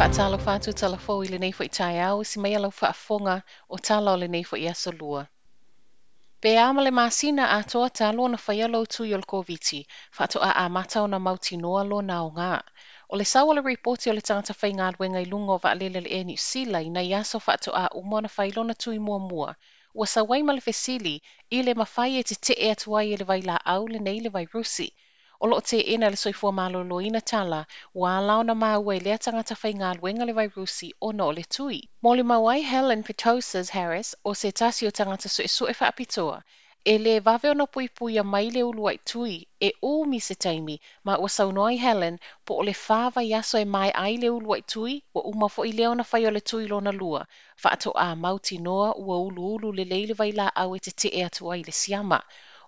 whaatalo whātu talafo I le nei fo I tai au, si mai alau whaafonga o tala o le nei fo I aso lua. Pe ama le masina a toa talo na whaialo tu I o le koviti, whaato a mata o na mauti noa lo na o ngā. O le sawa le reporti o le tangata whai ngā wenga I lunga o waalele le e New Zealand, na iaso whaato a umo na whailona tui mua mua. Ua sa wai ma le fesili, I le mawhai e te e atuai e le vai la au le nei le vai rusi. O lo te ina le soifua malolo ina tala, wa lao na maua lea tangata whai ngā luenga le vai rusi o no le tui. Mo le mawai Helen Pitosas Harris o se tasi o tangata sue whaapitoa, e le vave o na pui pui a mai le ulu ai tui, e umi se taimi, ma ua saunoi Helen, po o le whāwa yaso e mai ai le ulu ai tui, wa uma fo I leo na whai o le tui lo na lua, whaato a mauti noa ua ulu le leile vai la au e te e atua I le siama.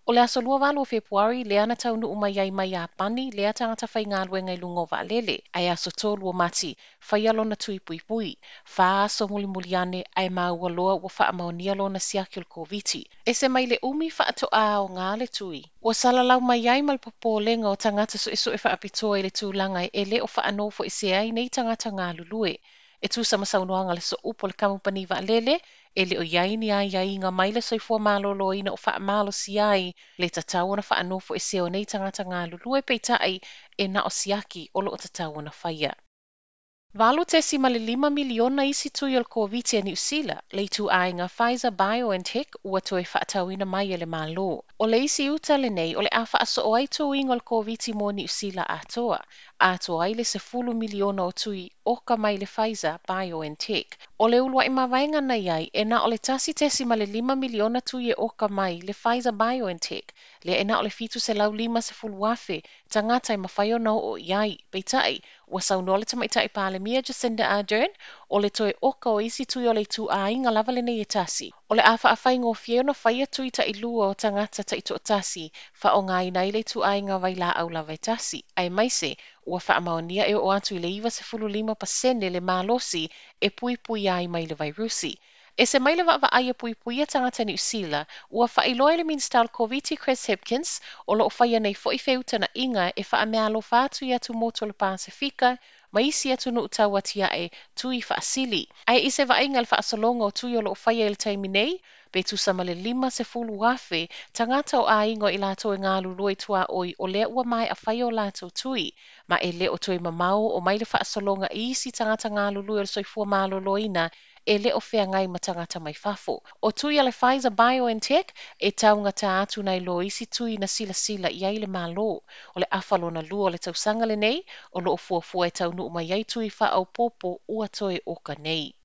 O le aso lua walu o Februari, le ana tau nu umai mai a pani, le atangata whai ngā luenga I lungo wa lele. Ai aso tolu o mati, whai alo na tui pui pui. Wha aso muli muli ane, ai maua loa ua wha amaonia lo na siaki o le koviti. E se mai le umi wha ato a o ngā le tui. Ua salalau mai ai mal popo lenga o tangata sue wha apitoa I le tūlanga e le o wha anofo I se ai nei tangata ngā lulue. E tu sama saunoanga le so upo le kamupani wa lele, e le o yaini ai ngā mai le soifua malolo ina o wha malo si ai, le tatau na wha anofo e seo nei tangata ngā lulue peitai e na o siaki o lo o tatau na whaia. Walu te si male 5 miliona isi tui o le koviti a New Zealand, le tu ai ngā Pfizer BioNTech ua toe whaatau ina mai e le malo. O le isi uta le nei, o le awha aso o ai tu ingo le koviti mo New Zealand atoa. Atoa ai le 10 miliona o tui oka mai le Pfizer BioNTech. O le ulua I mawainga na iai, e na o le tasi te si male 5 miliona tui e oka mai le Pfizer BioNTech, le e na o le fitu se lau 50 wafe, tangata I mawhaio nau o iai, peitai, ua saunole tamaitai pāle Mia Jacinda Ardern, o le toe oka o isi tui o le tu a inga lava le nei e tasi. O le awha a whai ngō fie na whaia tui ta I lua o tangata ta I to tasi, wha o ngā inai le tu a inga vai la au lava e tasi. Ai maise, ua wha amaonia e o atu I le iwa se 15% le malosi e pui pui ai mai le vai rusi. E se mai le wa aia pui pui a tangata New Zealand, ua wha iloa le minstall koviti Chris Hipkins, o lo whaia nei fo I feuta na inga e wha mea lo whātu I atu moto le Pasifika, ma isi atu no utawa tia e tui wha asili. Ai ise wa inga le wha asolonga o tui o lo whaia il taimi nei, be tu sama le 50 wafe, tangata o a ingo I lato e ngā luloi tua oi o lea ua mai a whaia o lato tui, ma e le o tui mamau o mai le wha asolonga isi tangata ngā luloi o le soifua maloloina, e le o whea ngai ma tangata mai fafo. O tui ale Pfizer BioNTech, e taunga ta atu nei lo isi tui na sila I ai le malo. O le awhalo na lua o le tausanga le nei, o lo o fuafua e tau nuu mai ai tui wha au popo ua toe oka nei.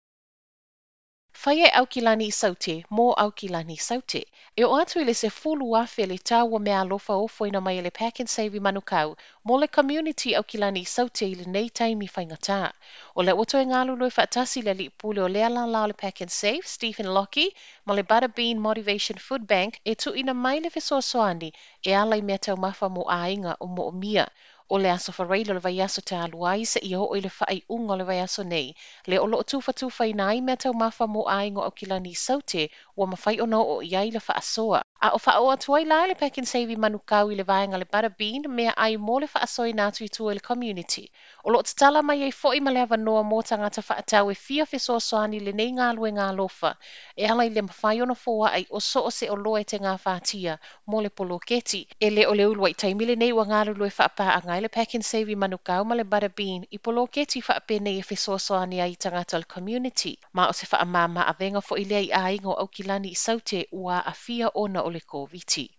Whai e aukilani I saute, mō aukilani I saute. E o atu I le se fulu afe le tāua mea alofa ofo ina mai le Pack and Save I manukau, mō le community aukilani I saute I le nei taimi whaingatā. O le oto e ngālu loi whaatasi le li pule o lea la le Pack and Save, Stephen Lockie, ma le Butterbean Motivation Food Bank, e tu ina mai le fesoasoani, e ala I mea tau mafa mo ainga o mo o mia. O le aso whareilo le vai aso te aluai se I o le whaai unga le vai aso nei. Le o loo tufa I nai mea tau mafa mo aingo au kilani saute ua mawhai ono o iai le whaasoa. A o wha o atuai la le Pack and Save I manukau I le vaenga le Butterbean mea ai mo le whaasoi nātu I tua le community. O loo tatala mai ei fo I maleava noa mo tangata whaatau e fia fesoasoani le nei ngā lue ngā lofa. E ala I le mawhai ono foa ai o so o se o loa e te ngā whātia mo le poloketi. E le o le ulua I taimile nei ua ngā lue whaapa a ngai le Pack and Save I manukau ma le Butterbean I poloketi whaapene e fesoasoani ai tangata le community. Ma o se whaamama a venga fo I lei a ingo au kilani I saute ua a fia ona o le koviti.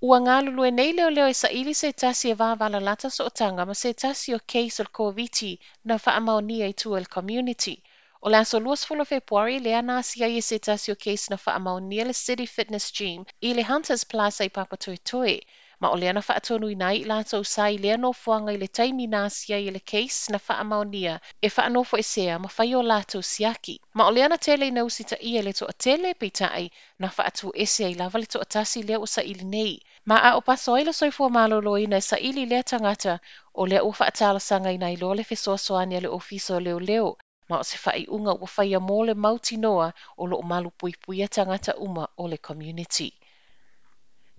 Ua ngā lulue nei leo e sa ili se tasi e vāwala lata so o tanga ma se tasi o case o le koviti na whaamaonia I tua le community. O le aso luas fulo Februari lea nasi ai e se tasi o case na whaamaonia le City Fitness Gym I le Hunters Plaza I Papatoetoe. Ma o lea na whaatonu I nai I lato sai lea no fuanga I le taimi nasi ai e le case na whaamaonia e whaanofo e sea ma whai o lato siaki. Ma o lea na tele na usita ia le to a tele peitai na whaatu ese ai lava le to a tasi lea o sa ili nei. Ma a o paso ai le soifua malolo ina sa ili lea tangata o lea o whaatala sanga I nai lo le fesoasoani le ofiso leo leo. Ma o se whai unga ua whaia mo le mauti noa o lo o malu pui pui tangata uma o le community.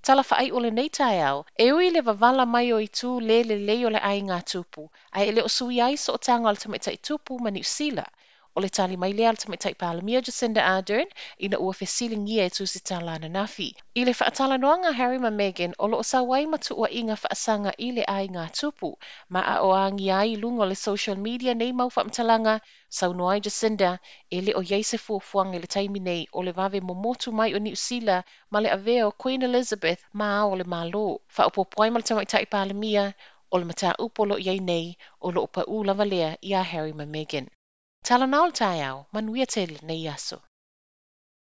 Tala whaai o le nei tae au, e ui le wawala mai o i tū le o le ai ngā tupu, ai e le o sui ai so o tanga o le tamitai tupu ma New Zealand. O le tali mai lea le tamitai Palamia Jacinda Ardern, ina ua fesilingia e tūsi tala na nafi. I le whaatala noanga Harry ma Meghan, o lo o sa wai matu ua inga whaasanga i le ai ngā tupu, ma a o angi ai lungo le social media nei mau whaamtalanga, sau noai Jacinda, e le o yeise fuafuang e le taimi nei o le vave momotu mai o New Zealand, ma le aveo Queen Elizabeth ma o le malo. Whaopopoai ma le tamitai Palamia, o le mata upolo iai nei, o lo o pa u lava lea i a Harry ma Meghan. Tala nao le tae au, manuia tele nei aso.